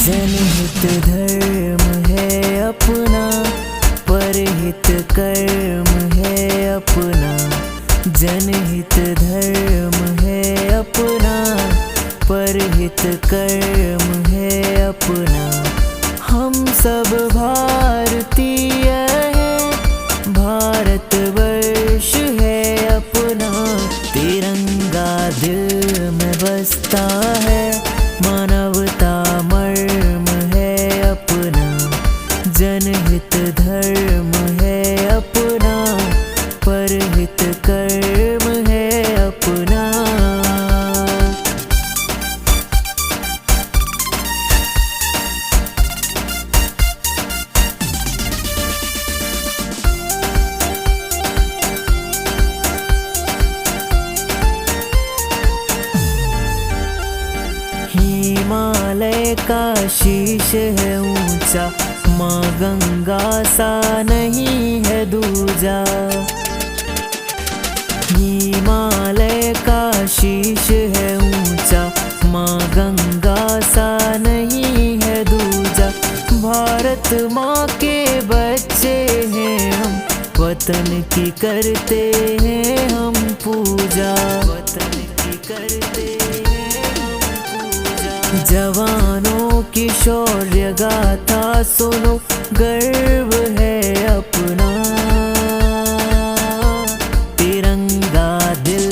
जनहित धर्म है अपना, परहित कर्म है अपना। जनहित धर्म है अपना, परहित कर्म है अपना। हम सब भारतीय हैं, भारतवर्ष है अपना। तिरंगा दिल में बसता है, मानवता मर्म है अपना। जनहित धर्म है अपना, परहित कर्म है अपना। हिमालय का शीश है ऊंचा, माँ गंगा सा नहीं है दूजा। हिमालय का शीश है ऊंचा, माँ गंगा सा नहीं है दूजा। भारत माँ के बच्चे हैं हम, वतन की करते हैं हम पूजा। वतन की करते जवानों की शौर्य गाथा सुनो, गर्व है अपना। तिरंगा दिल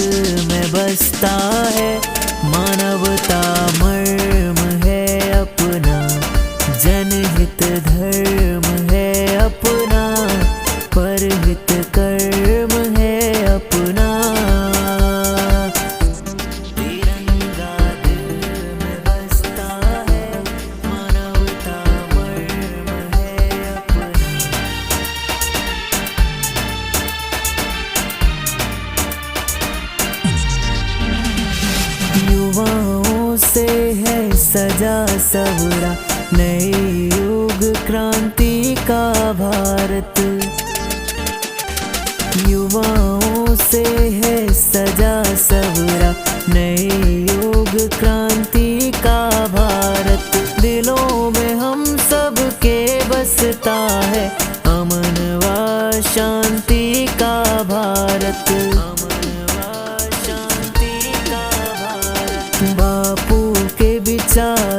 में बसता है, मानवता मर्म है अपना। जनहित धर्म है अपना, परहित कर्म है अपना। युवाओं से है सजा सवरा, नए युग क्रांति का भारत। युवाओं से है सजा सवरा, नए युग क्रांति का भारत। दिलों में हम सब के बसता है, अमन व शांति का भारत। बापू के विचार